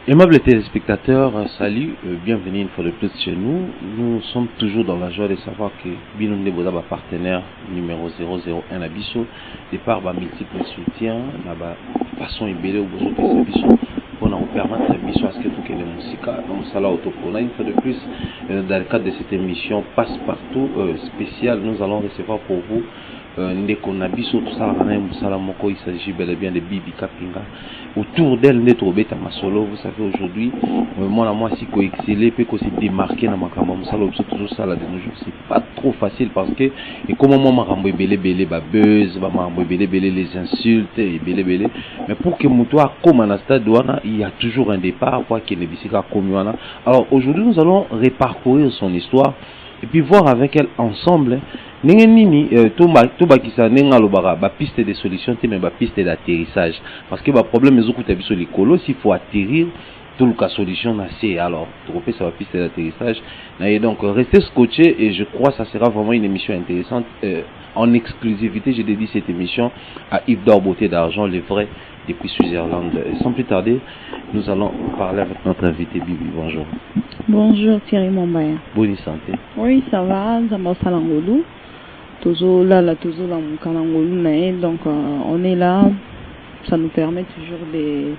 Aimables téléspectateurs, salut, bienvenue une fois de plus chez nous. Nous sommes toujours dans la joie de savoir que Binonde Bodaba partenaire numéro 001 à Bisso, départ par multiples soutiens, façon ébélée au besoin de Bisso, pour nous permettre à Bisso à ce que tout est musique, donc ça là autopona. Une fois de plus, dans le cadre de cette émission passe-partout spéciale, nous allons recevoir pour vous Ndeko Nabiso, tout ça, il s'agit bel et bien de Bibi Kapinga. Autour d'elle, Neto Beta Masolo, vous savez, aujourd'hui, moi, si qu'on excelle, peut qu'on se démarquer dans ma caméra, toujours ça, là, de nos jours, c'est pas trop facile parce que, et comment moi, ma rambo belé, buzz, ma rambo belé, les insultes, et belé, mais pour que mon toit, comme un stade, il y a toujours un départ, pour qu'il ne puisse pas comme alors, aujourd'hui, nous allons reparcourir son histoire, et puis voir avec elle ensemble, nini tout bakisa nenga lobara ba piste de solution mais ba piste d'atterrissage parce que ba problème ezo kuta biso likolo s'il faut atterrir tout le cas solution na c'est alors trouver ça ba piste d'atterrissage et donc restez scotché et je crois que ça sera vraiment une émission intéressante en exclusivité. J'ai dédié cette émission à Yves Dorboté d'Argent, le vrai depuis Switzerland. Sans plus tarder, nous allons parler avec notre invité Bibi. Bonjour. Bonjour Thierry Mombaya. Bonne santé. Oui, ça va, Zamba Salangolou. Toujours là, mon Kalangolou, donc on est là, ça nous permet toujours de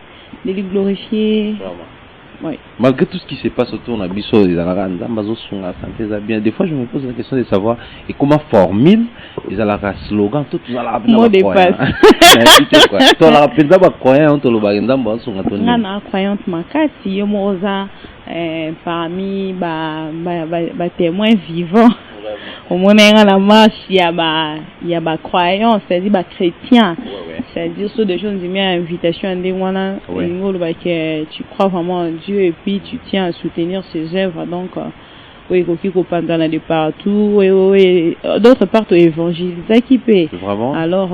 les glorifier. Oui. Malgré tout ce qui se passe autour de Bisso et bien, des fois je me pose la question de savoir et comment formule ils ont la slogan tout la croyante makati yomoza parmi ba témoins vivants au moment la marche il y a ba croyants, c'est-à-dire ba chrétiens, c'est-à-dire sur des choses une invitation à des que tu crois vraiment en Dieu et puis tu tiens à soutenir ses œuvres, donc oui, pendant de partout, oui, d'autres parts au évangile, qui paie. Alors,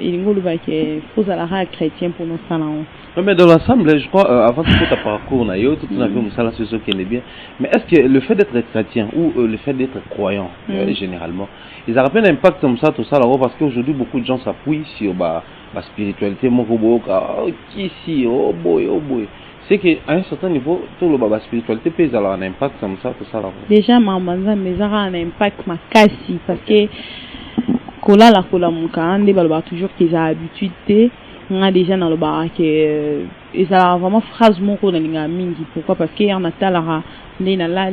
il faut à chrétien pour nos salons. Mais dans l'ensemble, je crois, avant tout ta parcours, on a eu tout un peu ça, c'est ce qui est bien. Mais est-ce que le fait d'être chrétien ou le fait d'être croyant, généralement, ils ont un impact comme ça, tout ça, là-haut, parce qu'aujourd'hui, beaucoup de gens s'appuient sur la spiritualité, qui si, oh boy. C'est qu'à un certain niveau, tout le la spiritualité peut avoir un impact comme ça, tout ça, là-haut. Déjà, mais ça a un impact, ma cassi, parce que, kola mon can, toujours qu'ils ont l'habitude. On a déjà dans le bar que ils ont vraiment phrase mon qu'on a mingi. Pourquoi? Parce qu'il y en a talara nina la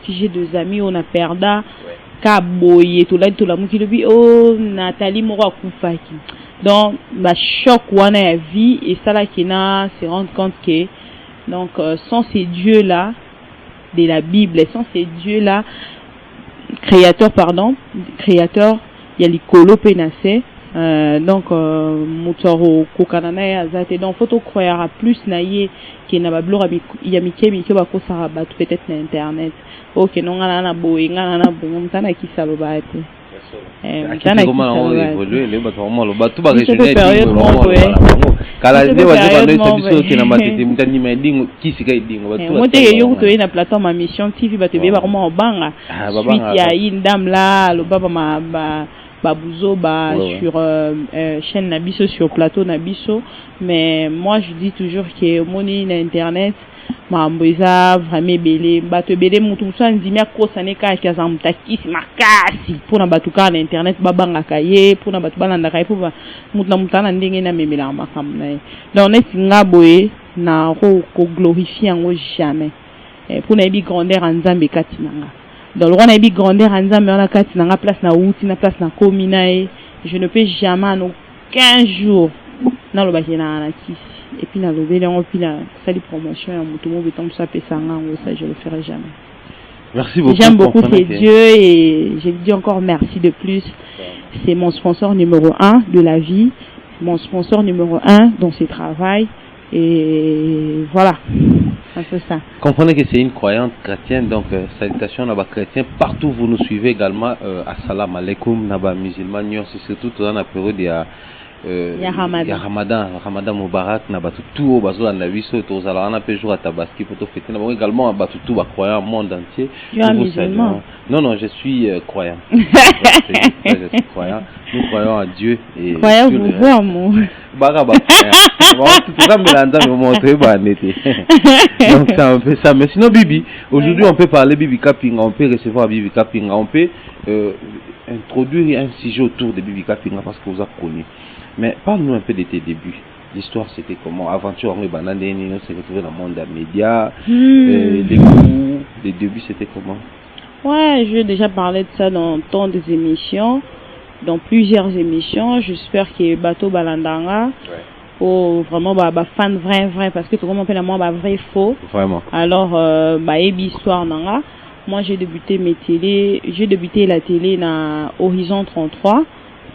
j'ai deux amis on a perda kaboye tout la mouki le oh Nathalie mora koufaki. Donc bah choc wana a vie et ça là qui n'a se rendre compte que donc sans ces dieux là de la Bible, sans ces dieux là créateur il y a les colo penacé. Donc mutoro kokanana azate donc faut croire à plus naie qui na bablora ya mikemi ke ba ko sara ba peut-être na internet OK non ngana boyinga na mutana ki salobate mutana ki évoluer le bato mo lo bato ba régionner kala ne wazo ba no biso ke na matete mutani medingo kisika idingo bato mote yo to na plateforme mission TV bato be ba ko mo banga suite ya indam la lo baba ma Babouzo sur chaîne Nabiso sur plateau Nabiso, mais moi je dis toujours que mon internet mamboza vraiment belé bato belé mutu ça ndimia ko saneka ka zamtaki makasi pour na batuka na internet babanga kaye pour na batu balanda kaye pour mutu na mutana ndenge na memela makam na donc net ngaboye na ko glorifier ngo jamais pour na bi grandeur en Nzambe katinanga. Dans le roi n'a grandeur en Nzambe on a kati na place na outi na place na komina je ne peux jamais en aucun jour na lo bakena na kisi et puis na lo bele on puis la salle promotion en mutumo beton ça pesanga ça je le ferai jamais. Merci beaucoup. J'aime beaucoup ces dieux et je dis encore merci de plus. C'est mon sponsor numéro 1 de la vie, mon sponsor numéro 1 dans ce travail et voilà. C'est ça. Comprenez que c'est une croyante chrétienne, donc salutations à les chrétiens partout vous nous suivez également. Assalamu alaikum naba musulman, c'est surtout dans la période ya Ramadan Mubarak na batutu bazo na biso to zala na pe jour à Tabaski pour te fêter na bon également batutu ba croyant monde entier. Non, je suis croyant. Je suis croyant. Nous croyons à Dieu et croyant vous Baga ba croyant. Bon tout ça me l'entend me montrer ba nété. Donc c'est un peu ça mais sinon Bibi, aujourd'hui on peut parler Bibi Kapinga, on peut recevoir Bibi Kapinga, on peut introduire un sujet autour de Bibi Kapinga parce que vous avez connu. Mais parle-nous un peu de tes débuts. L'histoire c'était comment? Aventure en Banane, on s'est retrouvé dans le monde des médias. Les débuts c'était comment? Ouais, j'ai déjà parlé de ça dans tant des émissions, dans plusieurs émissions. J'espère que Bateau Balandanga, vraiment fan vrai parce que tout le monde appelle moi vrai faux. Vraiment. Alors histoire nanga. Moi j'ai débuté la télé dans Horizon 33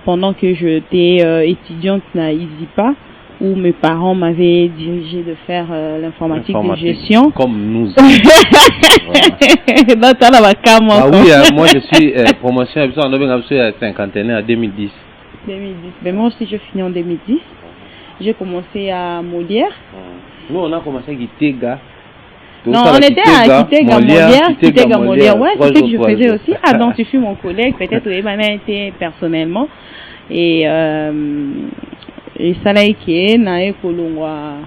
pendant que j'étais étudiante à Izipa, où mes parents m'avaient dirigé de faire l'informatique de gestion. Comme nous. Moi je suis promotion à cinquantenaire à 2010. 2010. Mais moi aussi je finis en 2010. J'ai commencé à Molière. Nous on a commencé à Gitega. Non, on était à Kitega Molière. Ouais, c'est ce que je faisais aussi. Ah, donc tu fus mon collègue, peut-être où Ebana était personnellement. Et ça là qui est nae kolongwa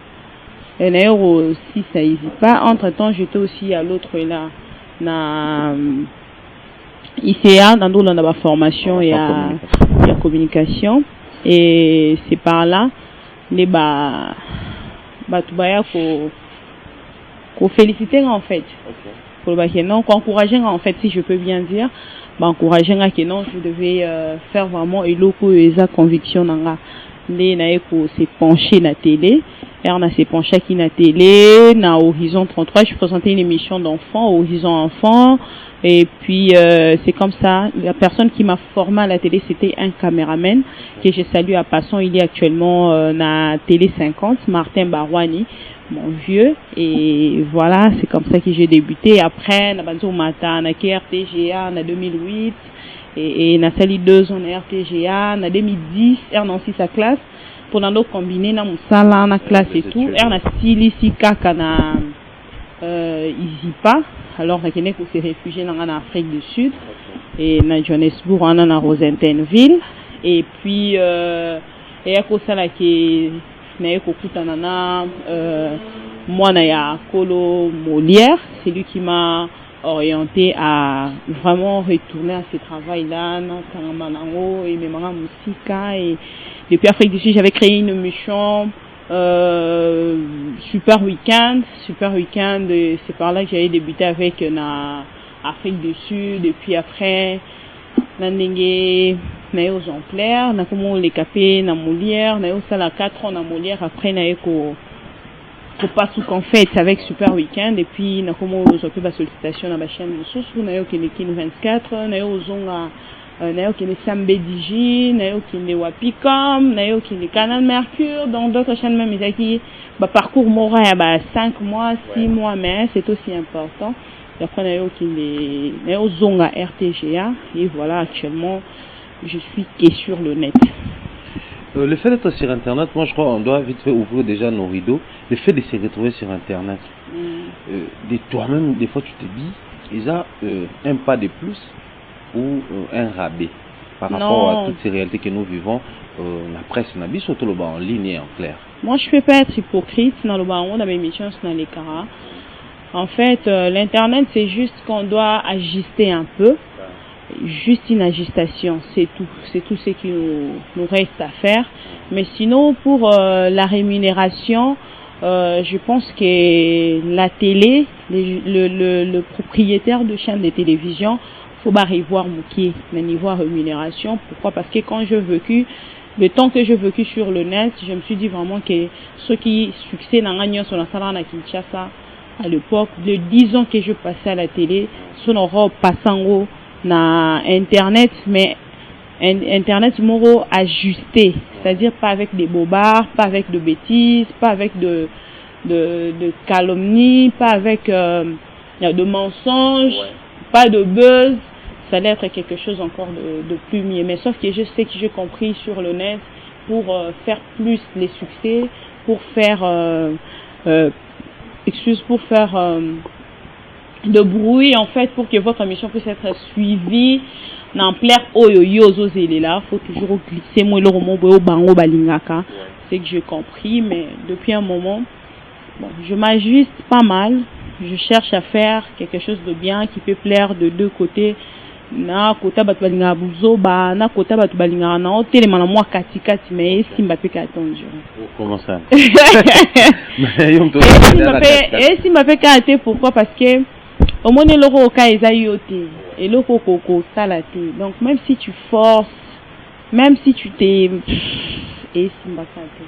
nae aussi ça y pas. Entre temps j'étais aussi à l'autre là na ICA dans d'où on a ma formation et à communication et c'est par là les tubaya ko féliciter en fait pour le non encourager en fait si je peux bien dire encourager que non je devais faire vraiment et loko eza conviction nanga les naeko s'est penché la télé et on a s'est penché qui na télé na Horizon 33 je présentais une émission d'enfants Horizon enfants et puis c'est comme ça la personne qui m'a formé à la télé c'était un caméraman que je salue à passant il est actuellement na télé 50 Martin Barouani mon vieux et voilà c'est comme ça que j'ai débuté après na banzo mata na RTGA na 2008 et na sali 2 ans na RTGA na 2010 dans 6 à classe pour na combiner na musala na classe et tout na silisi kaka na Izipa alors na kene ko se réfugié en Afrique du Sud et na Johannesburg na Rosentenville et puis et à cause ça que na kokutana na mwana ya Kolo Molière, c'est lui qui m'a orienté à vraiment retourner à ce travail-là, et musica et depuis Afrique du Sud, j'avais créé une émission Super Weekend, c'est par là que j'avais débuté avec na Afrique du Sud et puis après Nandenge na aux Amplères na comment les capé na Molière na ça la 4 ans na Molière après na ko pas sous qu'en fait avec Super Weekend et puis na comment aux occupé la sollicitation na chaîne sous na yo Kin 24 na yo zonga na yo Kin Sambe Digi na yo Kin Wapicom na yo Kin Canal Mercure dans d'autres chaînes même qui parcours moral 5 mois 6 mois mais c'est aussi important. Et après na yo zonga RTGA et voilà actuellement je suis que sur le net. Le fait d'être sur internet, moi je crois qu'on doit vite fait ouvrir déjà nos rideaux. Le fait de se retrouver sur internet, de toi-même des fois tu te dis il y a un pas de plus ou un rabais par rapport à toutes ces réalités que nous vivons, la presse n'a pas surtout le bas en ligne et en clair. Moi je ne peux pas être hypocrite dans le bas dans mes émissions dans les caras. En fait, l'internet c'est juste qu'on doit ajuster un peu. Juste une ajustation, c'est tout ce qui nous reste à faire. Mais sinon, pour la rémunération, je pense que la télé, le propriétaire de chaîne de télévision, faut pas revoir Mouki, le niveau rémunération. Pourquoi? Parce que quand j'ai vécu, le temps que j'ai vécu sur le net, je me suis dit vraiment que ceux qui succès dans la sur la salle à Kinshasa, à l'époque, les 10 ans que je passais à la télé, son aura passant na internet mais internet moro ajusté, c'est-à-dire pas avec des bobards, pas avec de bêtises, pas avec de calomnie, pas avec de mensonges, pas de buzz. Ça allait être quelque chose encore de plus mieux. Mais sauf que je sais que j'ai compris sur le net pour faire plus les succès, pour faire de bruit en fait, pour que votre émission puisse être suivie dans plaire oyoyozo là, faut toujours glisser moi le roman bango balingaka. C'est que j'ai compris, mais depuis un moment, bon, je m'ajuste pas mal. Je cherche à faire quelque chose de bien qui peut plaire de deux côtés. Na kota batu balinga buzo ba na kota batu balinga na hôtel mana moi kati mais simba pe katonjo. Comment ça? Simba pe kati pourquoi? Parce que au moins le ro ka ezayote et le koko salate. Donc même si tu forces, même si tu t'es et simba kati.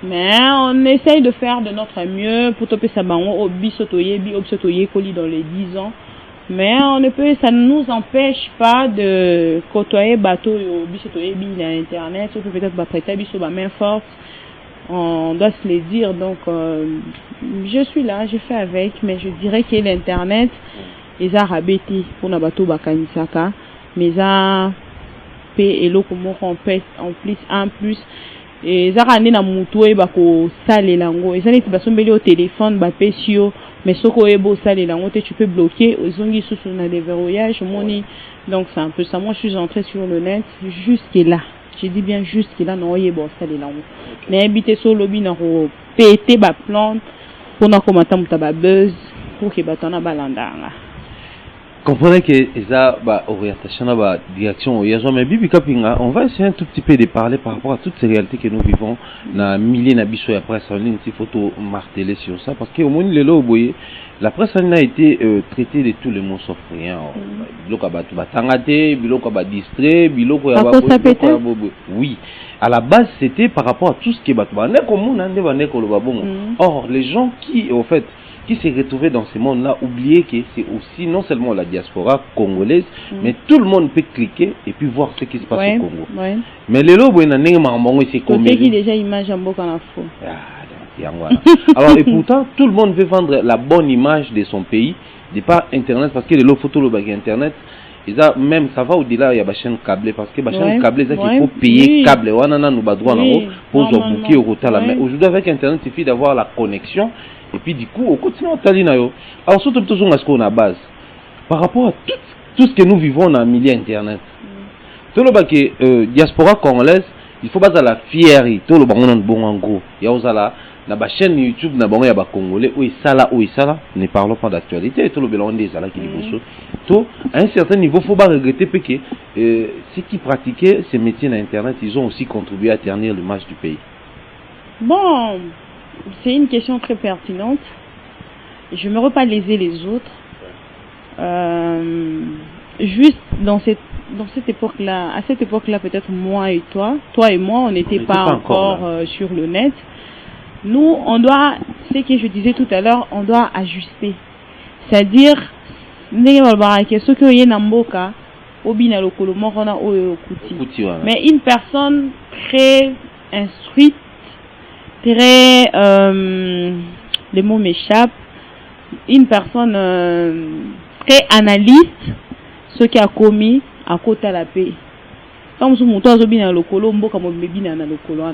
Mais on essaye de faire de notre mieux pour toper sa bango au bisotoye koli dans les 10 ans. Mais ça ne nous empêche pas de côtoyer bateau au bisotoye bi à internet, ou peut-être prêter biso ba main forte. On doit se le dire. Donc je suis là, je fais avec, mais je dirais que l'internet les a rabeti pour na bateau bakanisaka, mais ça paie et l'eau comme on pèse en plus. Et ça rend na mutu e bako sale lango et ça n'est pas sombeli au téléphone ba pesio mais soko e bo sale lango tu peux bloquer zongi sous na déverrouillage moni. Donc c'est un peu ça. Moi je suis entrée sur le net jusque là, je dis bien jusque là non e bo sale lango mais habiter sur lobby na ro péter ba plante pour na commenter muta ba buzz pour que batona balandanga. Comprenez que ça orientation ba direction mais bibi kapinga, on va essayer un tout petit peu de parler par rapport à toutes ces réalités que nous vivons na milliers na biso ya presse en ligne. Il faut tout marteler sur ça parce que au moins la presse en ligne a été traitée de tous les mots sauf rien. Biloko ba tangate, biloko ba distrait, biloko ya ba. Oui, à la base c'était par rapport à tout ce qui est batba ne comme on ande ba ne ko lo ba bon. Or les gens qui au fait qui s'est retrouvé dans ce monde-là, oubliez que c'est aussi non seulement la diaspora congolaise, mais tout le monde peut cliquer et puis voir ce qui se passe au Congo. Mais les lots, c'est comme déjà image en alors et pourtant, tout le monde veut vendre la bonne image de son pays, de par Internet, parce que les lots photos, le bagage Internet, même ça va au-delà, il y a la chaîne câblée, parce que la chaîne câblée, il faut payer câble. Pour booker au retard. Mais aujourd'hui, avec Internet, il suffit d'avoir la connexion. Et puis du coup, au continue en Talinayo. Alors surtout toujours à ce qu'on a base. Par rapport à tout ce que nous vivons dans le milieu Internet. Tout le bac diaspora congolaise, il faut pas à la fierté. Tout le bon en gros. Il y a aussi la chaîne YouTube na bango ya ba congolais où ça ne parlons pas d'actualité. Tout le belon des ala qui dit tout à un certain niveau, faut pas regretter que ceux qui pratiquaient ces métiers dans Internet, ils ont aussi contribué à ternir l'image du pays. Bon. C'est une question très pertinente. Je ne me veux pas léser les autres. Juste dans cette époque-là, à cette époque-là, peut-être moi et toi et moi, on n'était pas encore sur le net. Nous, on doit, ce que je disais tout à l'heure, on doit ajuster. C'est-à-dire, mais une personne très instruite, très les mots m'échappent, une personne très analyste, ce qui a commis à côté de la paix. Comme si on a bien le colo, on a bien le colo.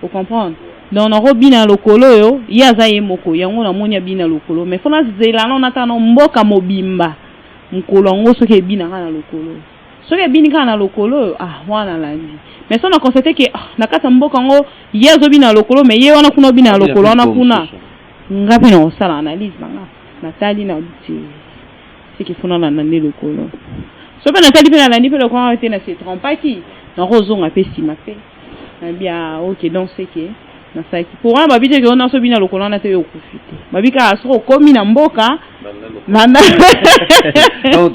Vous comprenez? Donc on a bien le colo, il y a ça moko, il y a on a bien le colo, mais faut là on attend mboka mobimba, mkolo ngo ce qui est bien le colo. Ce qui est bien dans le colo, voilà la vie. Mais ça on a constaté que nakata mboka ngo yezo bina lokolo mais ye wana kuna bina lokolo wana kuna ngapi na osala analyse nanga natali na buti c'est qu'il faut na nande lokolo so pe natali pe na nandi pe lokolo te na se trompaki na rozonga pe sima pe bien OK donc c'est que na ça pour un babite que on a so bina lokolo na te okufite babika aso komi na mboka nanda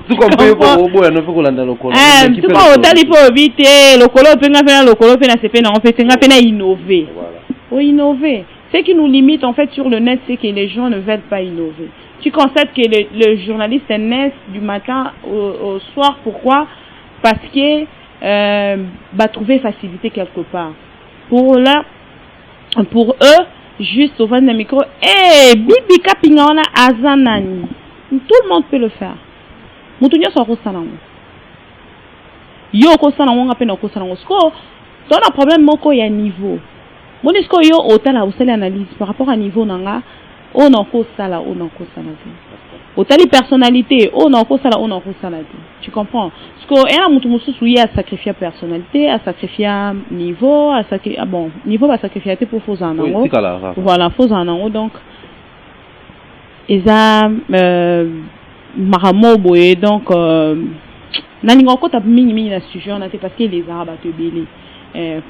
tout compris pour obo ya no pe kolanda lokolo tout pas otali po obite lokolo pe nga pe na lokolo pe na sepe na on fait nga pe na innover innover. Ce qui nous limite en fait sur le net, c'est que les gens ne veulent pas innover. Tu constates que le journaliste naît du matin au soir. Pourquoi? Parce que va trouver facilité quelque part. Pour eux, juste au 20 micro, bibi kapingana azanani. Tout le monde peut le faire. Mutunya so ko sanango. Yo ko sanango ngape na ko sanango. ton problème moko ya niveau mon est-ce que yo otala osali analyse par rapport à niveau nanga on en cause ça là otali personnalité on en cause ça là tu comprends parce que un mutu mususu ya sacrifier personnalité à sacrifier niveau à sacrifier bon niveau va sacrifier pour faux en nango voilà faux en nango donc eza maramo boye donc nani ngoko ta mingi na sujet na te parce que les arabes te belé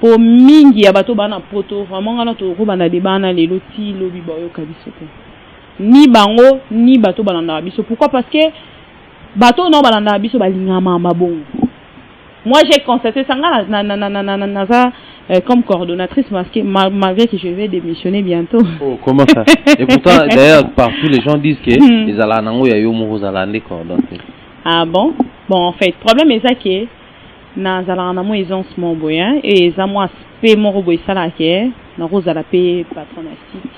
pour mingi ya bato bana poto vraiment ngana to ko bana débat na lelo ti lobi boyo kabiso te ni bango ni bato balanda biso pourquoi parce que bato non balanda biso balingama mabongo moi j'ai constaté ça na comme coordonnatrice parce que malgré que je vais démissionner bientôt. Oh, comment ça? Et pourtant d'ailleurs partout les gens disent que les alanango ya yo mo zalande coordonnatrice. Ah bon en fait problème est ça que na alanango ils ont mon boyen et ça moi paie mon robot ça là que na rosa la paie patron à site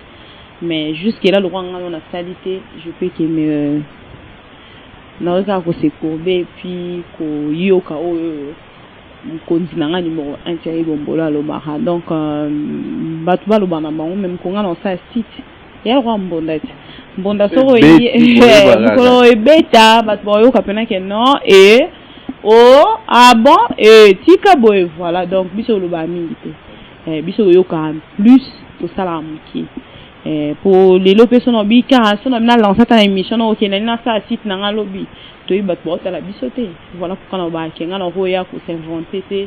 mais jusqu'à là le roi on a salité je peux que me na rosa ko se courber puis ko yoka o konzinanga numéro 1 tiens bombola lo mara donc batu ba lo bana bango même ko ngana sa site ya roi mbonda soro yi ko ebeta batu ba yoka pena que non et oh ah bon et tika boy voilà donc biso lo ba mingi te biso yoka plus to sala muki pour les lopes son obi car son na lancer ta émission au Kenya na sa site na ngalobi to y bat bota la bisoté voilà pourquoi on va kenga na roya ko s'inventer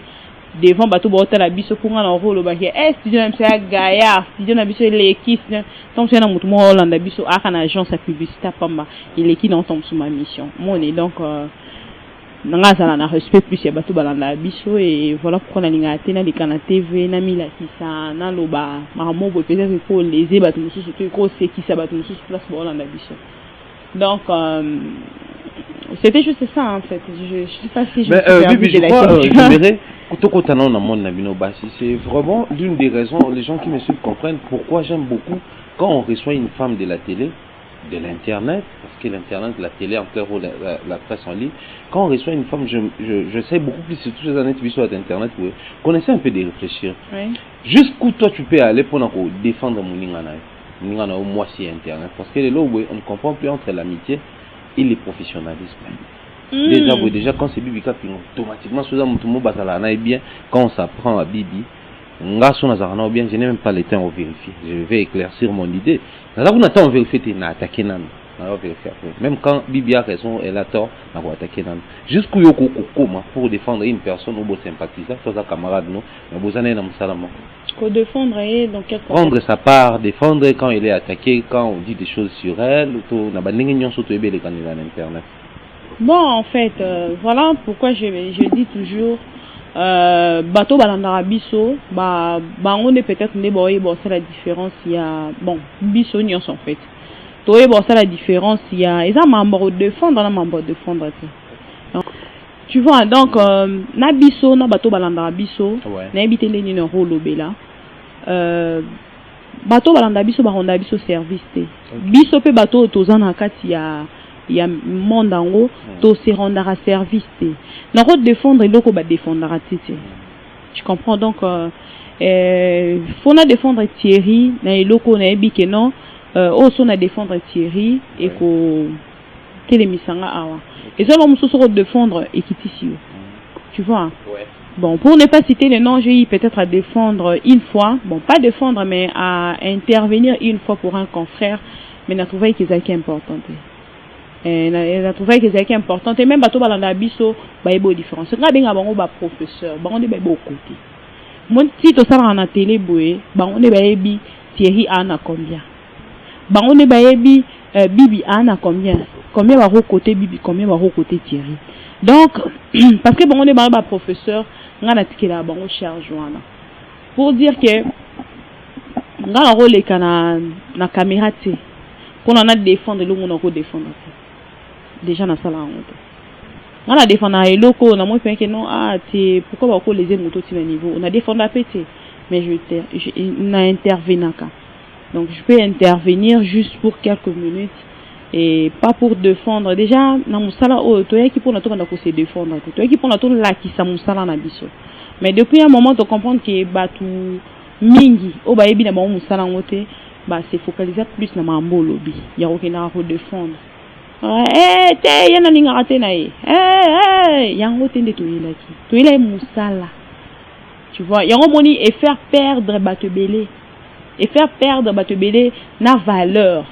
devant bato bota la biso pour ngana rolo ba ke studio na msa gaya studio na biso l'équipe donc c'est na mutu mo Hollande biso aka na agence publicitaire pamba il équipe dans tombe sous ma mission mon et donc nanga sala na respect plus ya bato balanda biso et voilà pourquoi na linga tena les canaux TV na mila kisa na loba mamo bo peut-être ko léser bato mususu ko se kisa bato mususu place bolanda biso donc c'était juste ça en fait je sais pas si je c'est vraiment l'une des raisons les gens qui me suivent comprennent pourquoi j'aime beaucoup quand on reçoit une femme de la télé de l'internet parce que l'internet la télé en clair la presse en ligne quand on reçoit une femme je sais beaucoup plus sur toutes les années tu sur internet qu'on essaie un peu de réfléchir jusqu'où toi tu peux aller pour défendre mon ningana au moi si internet parce que les lots on ne comprend plus entre l'amitié et le professionnalisme déjà quand c'est Bibi Kaping automatiquement sous un tout basala na bien quand on s'apprend à Bibi ngaso na zarana bien je n'ai même pas le temps de vérifier je vais éclaircir mon idée là on attend vérifier tu na attaquer nan on va vérifier après même quand Bibi a raison elle a tort on va attaquer nan jusqu'où yoko comment pour défendre une personne ou beau sympathisant soit sa camarade nous mais vous en avez dans salama pour défendre donc prendre sa part défendre quand il est attaqué quand on dit des choses sur elle ou na bandingi nyonso to ebele quand il est en internet. Bon en fait voilà pourquoi je dis toujours bateau balandara biso ba on est peut-être né boye bon c'est la différence il y a bon biso nyonso en fait toye bon c'est la différence il y a ils ont membre défendre na membre défendre donc tu vois donc na biso na bateau balandara biso na ebité ndeni na rolobela bateau balanda biso ba ronda biso service te biso pe bateau tozana kati ya monde ango to se rendre service te na ko défendre loko ba défendre tete tu comprends donc faut na défendre Thierry na loko na ebike non so na défendre Thierry et ko télémisanga awa et ça l'homme se défendre ekitisi tu vois bon pour ne pas citer les noms j'ai eu peut-être à défendre une fois bon pas défendre mais à intervenir une fois pour un confrère mais n'a trouvé que c'est important et n'a trouvé que c'est important et même bato balanda biso ba ebo différence nga benga bango ba professeur bango de ba ebo côté mon titre ça na télé boé bango de ba ebi Thierry ana combien bango de ba ebi Bibi ana combien va côté Bibi combien va côté Thierry donc parce que bango de ba professeur nga na tikela bango charge wana pour dire que nga na rôle na caméra té qu'on en a défendre le monde ko défendre déjà na sala ngoto nga na défendre et loko na moi que non té pourquoi ba ko les moto ti na niveau on a défendre la pété mais je na intervenaka donc je peux intervenir juste pour quelques minutes et pas pour défendre déjà na musala o to yaki pour na to na ko se défendre to yaki pour na to la ki sa musala na biso Mais depuis un moment, tu comprends que tout mingi, au bas ebi na ba musala ngote, bah c'est focalisé plus na mambo lobby. Il y a aucun à défendre. Te yana ninga raté na ye. Yango tende to yelaki. To yela musala. Tu vois, yango moni et faire perdre batebele. Et faire perdre batebele na valeur.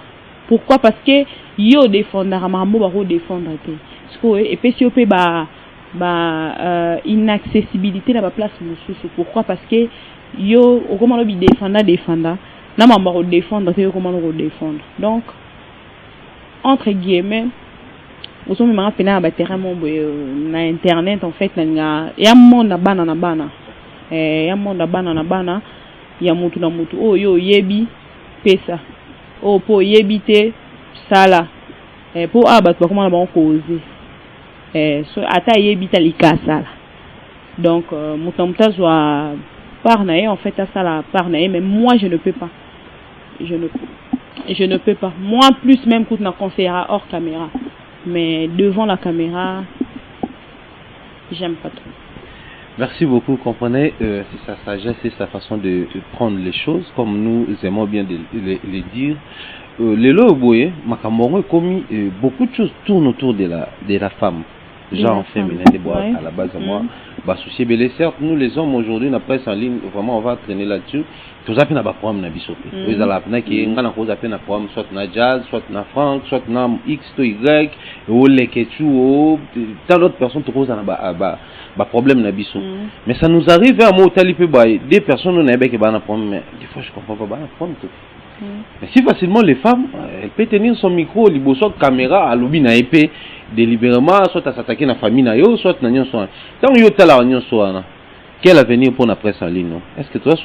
Pourquoi? Parce que yo défendre mambo ba ko défendre te. Parce que et puis si on peut inaccessibilité na ba place mususu. Pourquoi? Parce que yo au comment lobi défendre na mambo ko défendre te yo comment ko défendre. Donc entre guillemets au sommet m'a fait na ba terrain mon na internet en fait na ya monde na bana ya monde na bana ya mutu na mutu oh yo yebi pesa oh po yebi te sala po abat ba comment ba causer so ata yebi ta likasa donc mutamta soit parnaé en fait à ça la parnaé mais moi je ne peux pas je ne peux pas. Moi, plus même quand on conseillera hors caméra. Mais devant la caméra, j'aime pas trop. Merci beaucoup. Comprenez, c'est sa sagesse et sa façon de prendre les choses, comme nous aimons bien les dire. Les loboye, Makamoro commis beaucoup de choses tournent autour de la femme. Genre féminin, des bois à la base à moi. Bah, souci belé, certes, nous les hommes aujourd'hui, la presse en ligne, vraiment, on va traîner là-dessus. Tout ça, il a pas de problème, Nabisopé. Ils ont la peine qui est en cause, un problème, soit na jazz, soit na franc, soit na X, to Y, ou les ketchu, ou tant d'autres personnes, tout cause, un problème, Nabisopé. Mais ça nous arrive à un mot tel, des personnes, on a qui ont un problème, mais des fois, je comprends pas, un problème, tout. Mais si facilement les femmes, elle peut tenir son micro, libo soit caméra, à l'obi na épée, délibérément, soit à s'attaquer à la famille, soit à soit. Tant que tu as la soit, quel avenir pour la presse en ligne? Est-ce que toi,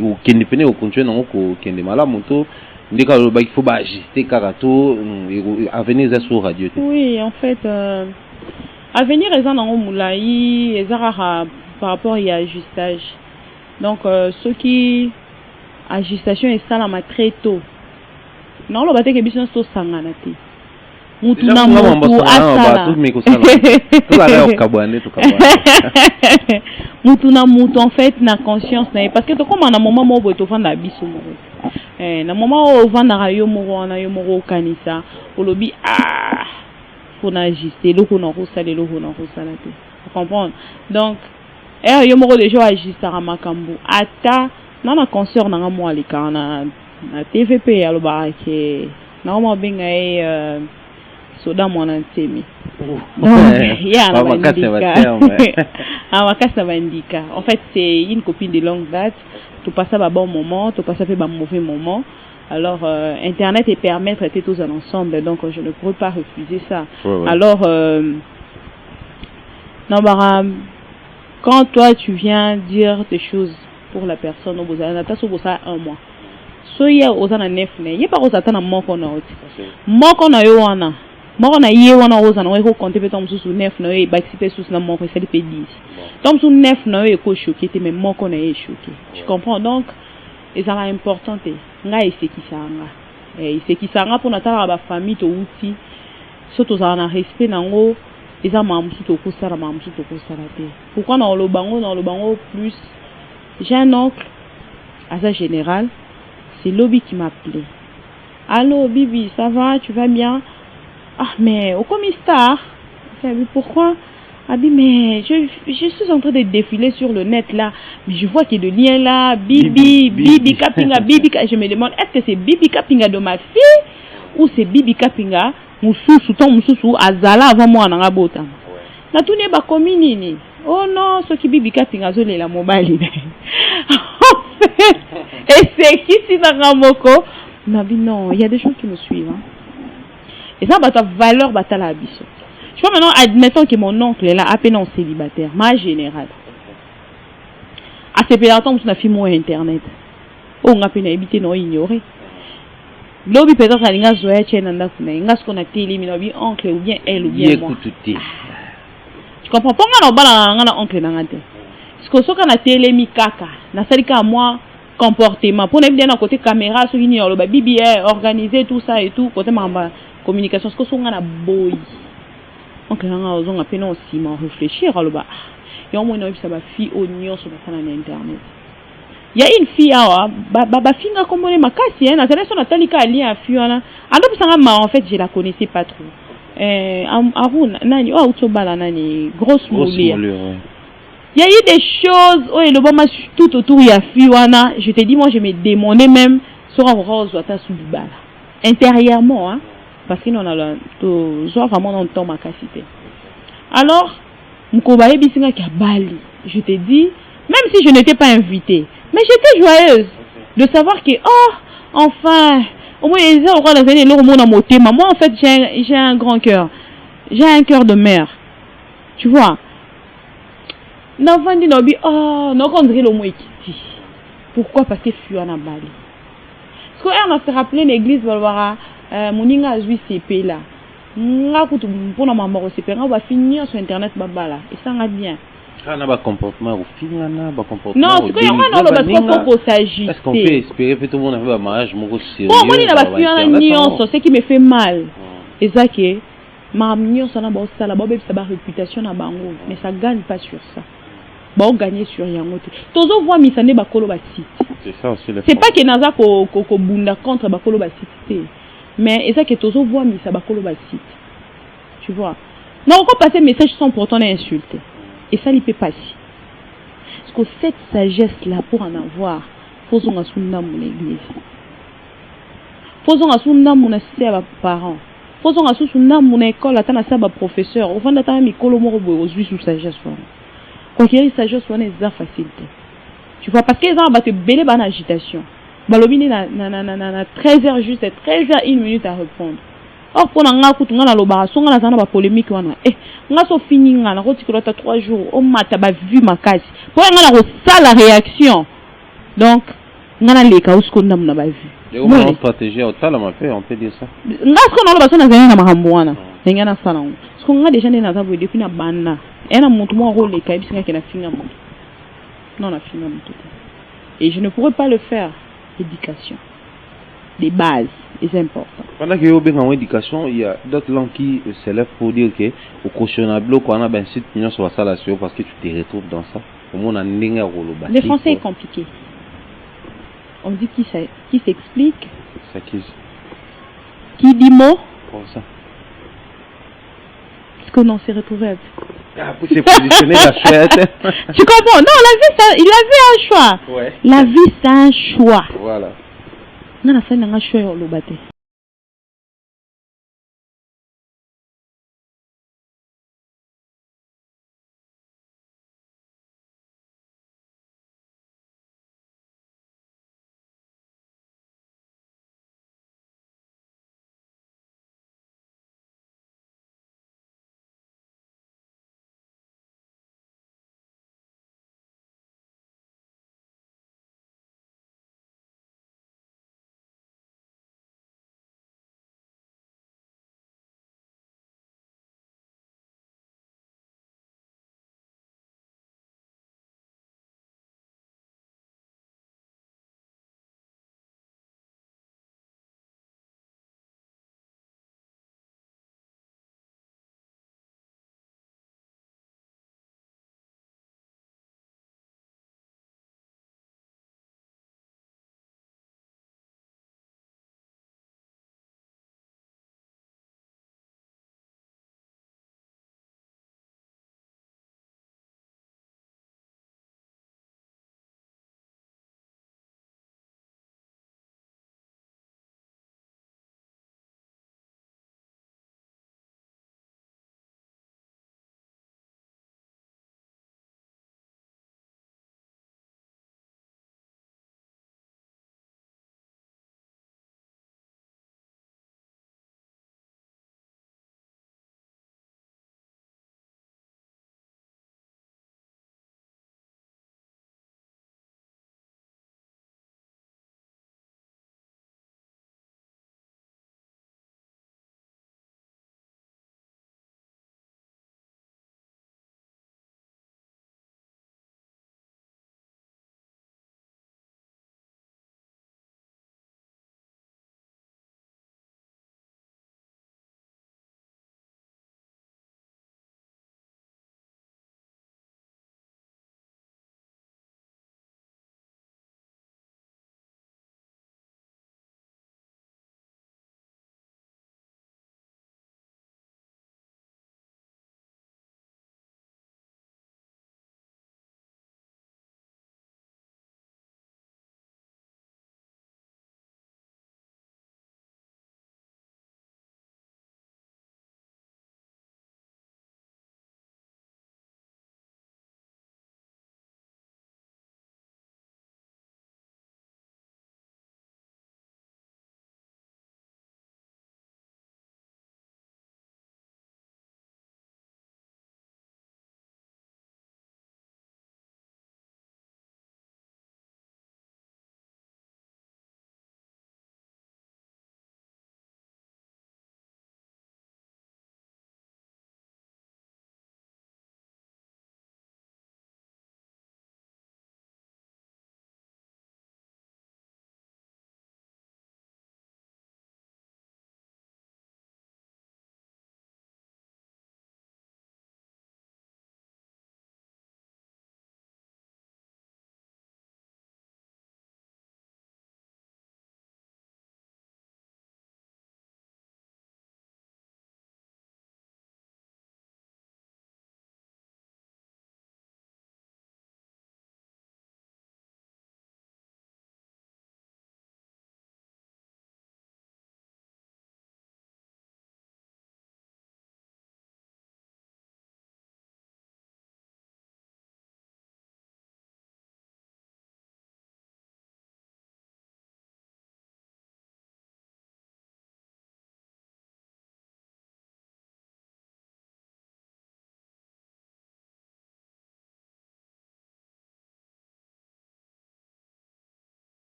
ou qu'il ne peut au continuer, non, qu'il ne malade, moto, il faut ajuster carato, avenir est sur radio. Oui, en fait, avenir est en moulaï, est par rapport à ajustage. Donc, ceux qui ajustation est ça la très tôt. Non, le bâtiment que business to sangana te. Mutu na mutu asala. Mutu na mutu en fait na conscience na parce que to comme na moment mo bo to vanda biso mo. Na moment o vanda rayo mo na yo mo kanisa. Olobi faut na ajuster loko na ko sala loko na ko sala te. Vous comprenez? Donc yo mo déjà ajuster à makambo. Ata na concert na moi les quand na TVP à l'obaraké na moi benga soda mwana ntemi ya na bandika en fait c'est une copine de longue date tu passes à bon moment tu passes à un mauvais moment alors internet et permettre d'être tous ensemble donc je ne pourrais pas refuser ça alors non quand toi tu viens dire des choses pour la personne au besoin na taso bosa un mois so ya ozana 9 ne ye pas ozata na moko na oti moko na yo wana moko na ye wana ozana we ko compter peut-être mususu 9 na yo ba expliquer sous na moko ça fait 10 donc sous 9 na yo ko choqué mais moko na ye choqué tu comprends donc et ça est important te nga isekisanga pour na tala ba famille to uti so to za na respect nango eza mamusu to ko sala te pourquoi na lo bango plus. J'ai un oncle, à sa général, c'est Lobby qui m'appelait. Allô Bibi, ça va, tu vas bien? Ah mais au commissaire, pourquoi? Ah mais je suis en train de défiler sur le net là, mais je vois qu'il y a des liens là, Bibi Kapinga, je me demande est-ce que c'est Bibi Kapinga de ma fille ou c'est Bibi Kapinga, Moussou, Azala avant moi en Angabota. Na tout n'est pas comme nini. Oh non, ce qui bibi kapinga zole la mobile. Et c'est qui si dans Ramoko? Non, il y a des gens qui me suivent. Hein. Et ça, ta valeur, la abisso. Je vois maintenant, admettons que mon oncle est là, à peine en célibataire, ma générale. À ces pédatons, on a fait mon internet. Oh, on a pu habiter, non, ignorer. L'obi peut-être à l'inga zoé, tiens, ce qu'on a télé, mais oncle ou bien elle ou bien moi. Tu comprends pas ngana bala ngana oncle na ngate parce que soka na télé mi kaka na salika moi comportement pour ne bien à côté caméra sur ni lo ba bibi organiser tout ça et tout côté mamba communication parce que soka na boy oncle nga ozonga pena aussi m'en réfléchir lo ba il y a au moins une fille au nion sur internet. Il y a une fille finga comme on est ma casse hein na son atalika ali a fiona ando pisanga ma en fait je la connaissais pas trop Arun nani utobala nani grosse moulière. Il y a eu des choses et le bon tout autour il y a fiona je te dis moi je me demandais même sur un rose ou à ta soubala intérieurement hein parce que nous on a to zo vraiment dans ton ma cassité. Alors mkobaye bisinga ki bali je te dis même si je n'étais pas invitée. Mais j'étais joyeuse de savoir que, oh, enfin, au moins les gens auront les années, moi en fait j'ai un grand cœur. J'ai un cœur de mère. Tu vois. Oh, non, on dirait le mot équité. Pourquoi? Parce que Fiona Bali. Parce qu'on a se rappelé l'église, Moninga a joué CP là. Pour la maman, on va finir sur internet, et ça va bien. Comportement au non, c'est que on s'agiter. Est-ce qu'on peut espérer que tout le monde a un mariage sérieux? Bon, moi, il y a une nuance, ce qui me fait mal. Et ça que ma nuance, ça la réputation à bango, mais ça gagne pas sur ça. Bon, gagner sur yangote. Tozo voit mi sane bakolo bati. C'est ça aussi le. C'est pas que naza ko bunda contre bakolo bati. Mais et ça que tozo voit mi sa bakolo bati. Tu vois. Non, on peut passer message sans pourtant insulter. Et ça ne peut pas passer. Parce que cette sagesse-là, pour en avoir, faisons à son âme mon église. Faisons à son âme mon assisteur parents. Faisons à son âme mon école, à ta professeur. Au fond de ta école, aux juifs sous sagesse. Quoi qu'il y ait sagesse, on est à facilité. Tu vois, parce qu'ils ont battu belle bonne agitation. Balobini na 13h juste, 13h 1 minute à répondre. Or pour nga kutunga na loba songa na zana ba polémique wana nga so fini nga na kotikolo ta 3 jours o mata ba vu makasi pour nga na ko sala réaction donc nga na leka usko ndam na ba vu une stratégie au tala ma fait on peut dire ça nga ko na loba sona zana na makambo wana nga na sala ngo sko nga déjà na za bo depuis na banda ena muntu mo ko leka bisinga ke na finga mo non na finga mo et je ne pourrais pas le faire éducation des bases est important. Pendant que vous avez une éducation, il y a d'autres langues qui s'élèvent pour dire que au cautionnable, qu'on a ben site millions sur la salle parce que tu te retrouves dans ça. Le français est compliqué. On dit qui s'explique. Ça qui dit mot. Comme ça. Parce qu'on s'est retrouvé. Pour se positionner la chouette. Tu comprends? Non, la vie, il avait un choix. Ouais. La vie, c'est un choix. Voilà. Non, la fin d'un choix au lobate.